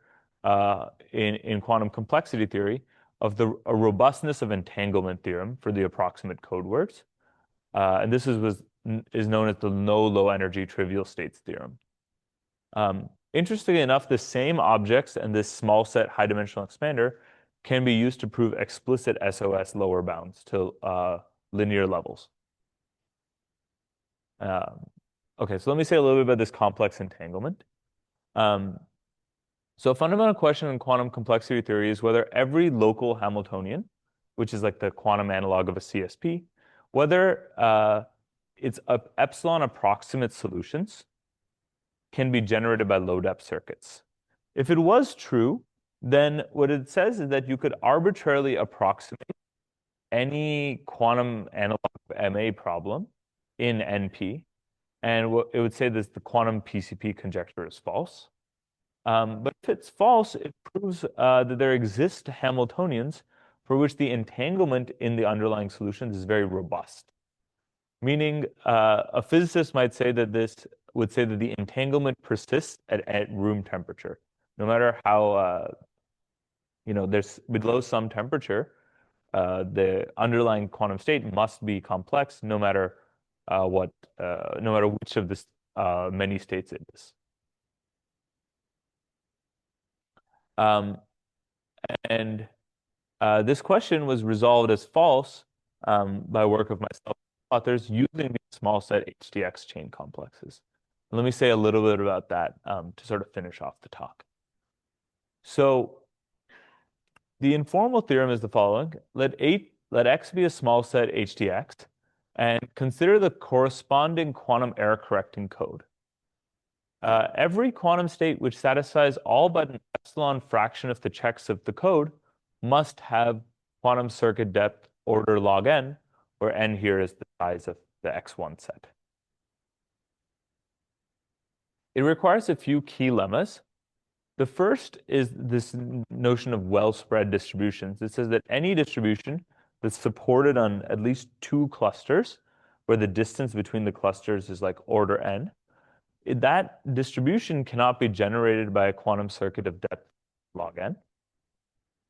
in quantum complexity theory of a robustness of entanglement theorem for the approximate code words. And this is known as the no low energy trivial states theorem. Interestingly enough, the same objects and this small set high dimensional expander can be used to prove explicit SOS lower bounds to linear levels. Okay, so let me say a little bit about this complex entanglement. So a fundamental question in quantum complexity theory is whether every local Hamiltonian, which is like the quantum analog of a CSP, whether its epsilon approximate solutions can be generated by low-depth circuits. If it was true, then what it says is that you could arbitrarily approximate any quantum analog of MA problem in NP, and it would say that the quantum PCP conjecture is false. But if it's false, it proves that there exist Hamiltonians for which the entanglement in the underlying solutions is very robust. Meaning, a physicist might say that the entanglement persists at room temperature, no matter how there's below some temperature, the underlying quantum state must be complex, no matter which of the many states it is. And this question was resolved as false by work of myself and authors using these small set HDX chain complexes. Let me say a little bit about that to sort of finish off the talk. So the informal theorem is the following. Let X be a small set HDX and consider the corresponding quantum error correcting code. Every quantum state which satisfies all but an epsilon fraction of the checks of the code must have quantum circuit depth order log n, where n here is the size of the X1 set. It requires a few key lemmas. The first is this notion of well-spread distributions. It says that any distribution that's supported on at least two clusters, where the distance between the clusters is like order n, that distribution cannot be generated by a quantum circuit of depth log n.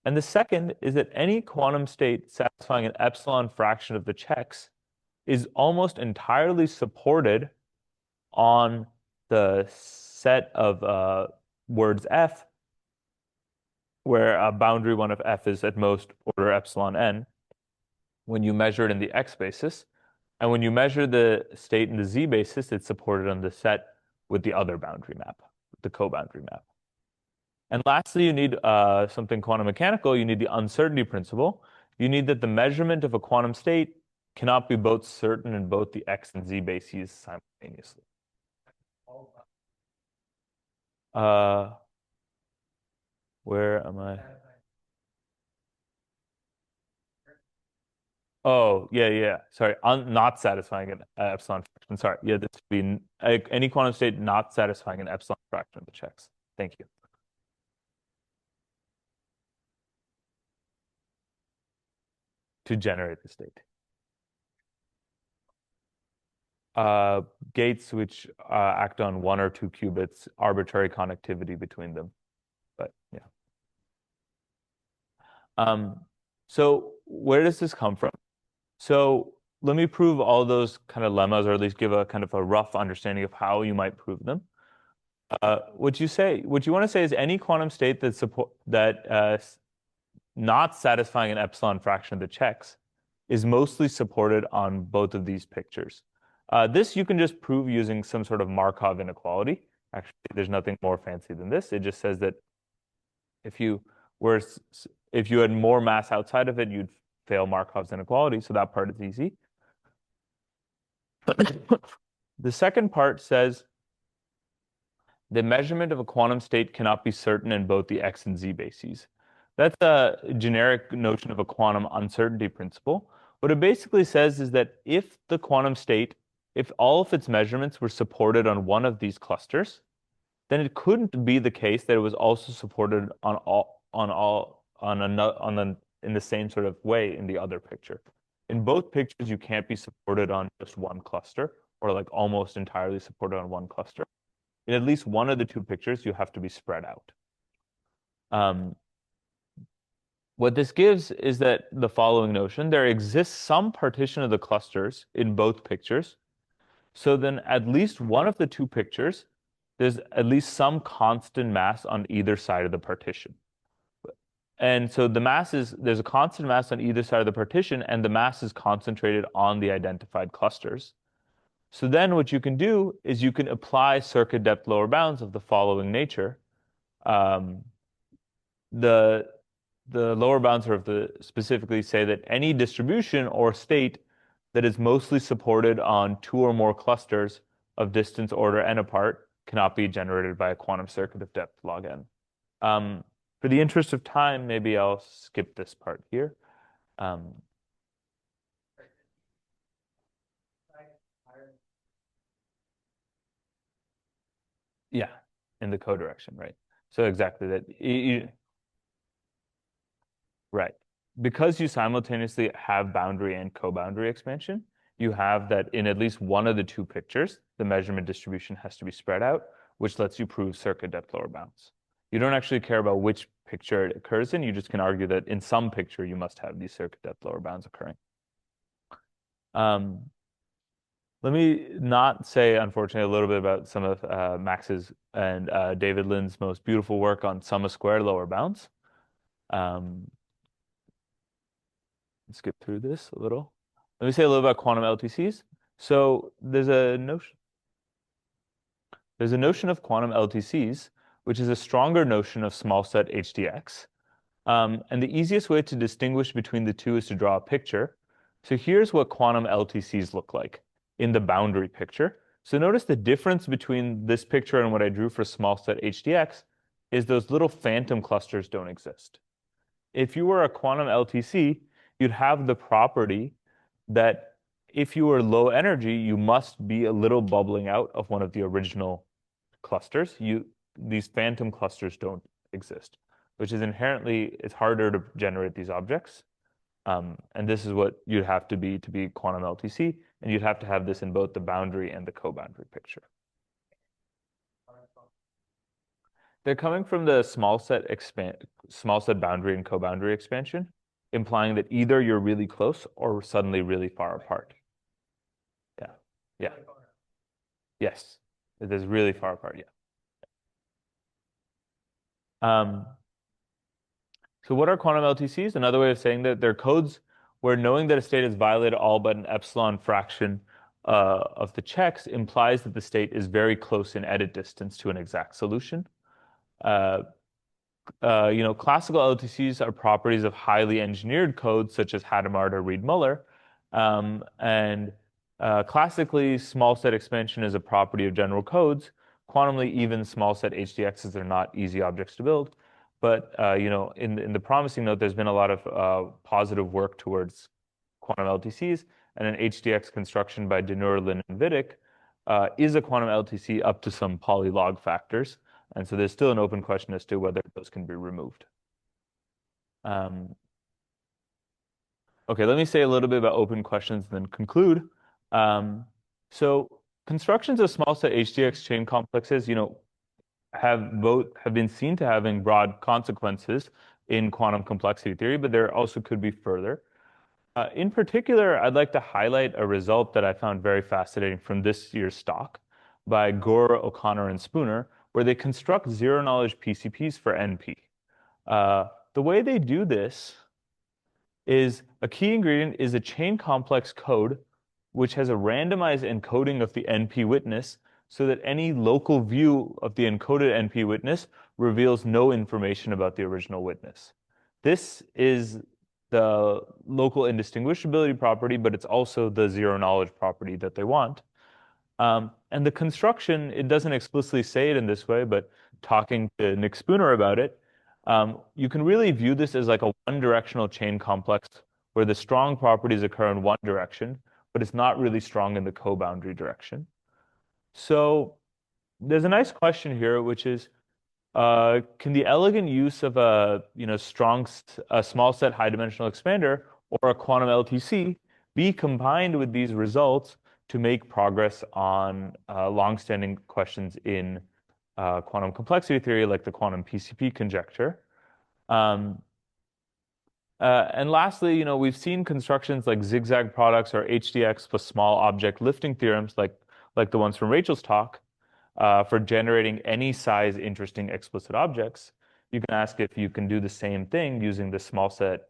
And the second is that any quantum state satisfying an epsilon fraction of the checks is almost entirely supported on the set of words F, where a boundary one of F is at most order epsilon n, when you measure it in the X basis. And when you measure the state in the Z basis, it's supported on the set with the other boundary map, the co-boundary map. And lastly, you need something quantum mechanical. You need the uncertainty principle. You need that the measurement of a quantum state cannot be both certain in both the X and Z bases simultaneously. Where am I? Oh, yeah. Sorry, not satisfying an epsilon fraction. Sorry, yeah, this would be any quantum state not satisfying an epsilon fraction of the checks. Thank you. To generate the state. Gates which act on 1 or 2 qubits, arbitrary connectivity between them. But yeah. So where does this come from? So let me prove all those kind of lemmas, or at least give a kind of a rough understanding of how you might prove them. What you want to say is any quantum state that not satisfying an epsilon fraction of the checks is mostly supported on both of these pictures. This you can just prove using some sort of Markov inequality. Actually, there's nothing more fancy than this. It just says that if you had more mass outside of it, you'd fail Markov's inequality. So that part is easy. The second part says the measurement of a quantum state cannot be certain in both the X and Z bases. That's a generic notion of a quantum uncertainty principle. What it basically says is that if the quantum state, if all of its measurements were supported on one of these clusters, then it couldn't be the case that it was also supported in the same sort of way in the other picture. In both pictures, you can't be supported on just one cluster, or like almost entirely supported on one cluster. In at least one of the two pictures, you have to be spread out. What this gives is that the following notion: there exists some partition of the clusters in both pictures. So then at least one of the two pictures, there's at least some constant mass on either side of the partition. And so there's a constant mass on either side of the partition, and the mass is concentrated on the identified clusters. So then what you can do is you can apply circuit depth lower bounds of the following nature. The lower bounds specifically say that any distribution or state that is mostly supported on 2 or more clusters of distance order n apart cannot be generated by a quantum circuit of depth log n. For the interest of time, maybe I'll skip this part here. Yeah, in the co-direction, right? So exactly that. Right. Because you simultaneously have boundary and co-boundary expansion, you have that in at least one of the two pictures, the measurement distribution has to be spread out, which lets you prove circuit depth lower bounds. You don't actually care about which picture it occurs in. You just can argue that in some picture, you must have these circuit depth lower bounds occurring. Let me not say, unfortunately, a little bit about some of Max's and David Lin's most beautiful work on summa squared lower bounds. Skip through this a little. Let me say a little about quantum LTCs. So there's a notion of quantum LTCs, which is a stronger notion of small set HDX. And the easiest way to distinguish between the two is to draw a picture. So here's what quantum LTCs look like in the boundary picture. So notice the difference between this picture and what I drew for small set HDX is those little phantom clusters don't exist. If you were a quantum LTC, you'd have the property that if you were low energy, you must be a little bubbling out of one of the original clusters. These phantom clusters don't exist, which is inherently, it's harder to generate these objects. And this is what you'd have to be quantum LTC, and you'd have to have this in both the boundary and the co-boundary picture. They're coming from the small set boundary and co-boundary expansion, implying that either you're really close or suddenly really far apart. Yeah. Yeah. Yes. It is really far apart. Yeah. Um, so what are quantum LTCs? Another way of saying that they're codes where knowing that a state has violated all but an epsilon fraction of the checks implies that the state is very close in edit distance to an exact solution. Uh, Classical LTCs are properties of highly engineered codes such as Hadamard or Reed-Muller. And classically, small set expansion is a property of general codes. Quantumly, even small set HDXs are not easy objects to build. But in the promising note, there's been a lot of positive work towards quantum LTCs, and an HDX construction by Dinur, Livne, and Vidic is a quantum LTC up to some polylog factors. And so there's still an open question as to whether those can be removed. Okay, let me say a little bit about open questions and then conclude. So constructions of small set HDX chain complexes, have been seen to having broad consequences in quantum complexity theory, but there also could be further. In particular, I'd like to highlight a result that I found very fascinating from this year's talk by Gore, O'Connor, and Spooner, where they construct zero-knowledge PCPs for NP. The way they do this is a key ingredient is a chain complex code which has a randomized encoding of the NP witness so that any local view of the encoded NP witness reveals no information about the original witness. This is the local indistinguishability property, but it's also the zero knowledge property that they want. And the construction, it doesn't explicitly say it in this way, but talking to Nick Spooner about it, you can really view this as like a one-directional chain complex where the strong properties occur in one direction, but it's not really strong in the co-boundary direction. So there's a nice question here, which is, can the elegant use of a small set high dimensional expander or a quantum LTC be combined with these results to make progress on long-standing questions in quantum complexity theory, like the quantum PCP conjecture? And lastly, we've seen constructions like zigzag products or HDX plus small object lifting theorems, like the ones from Rachel's talk, for generating any size interesting explicit objects. You can ask if you can do the same thing using the small set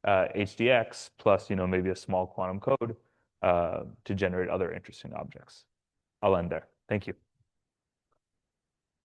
HDX plus maybe a small quantum code to generate other interesting objects. I'll end there. Thank you.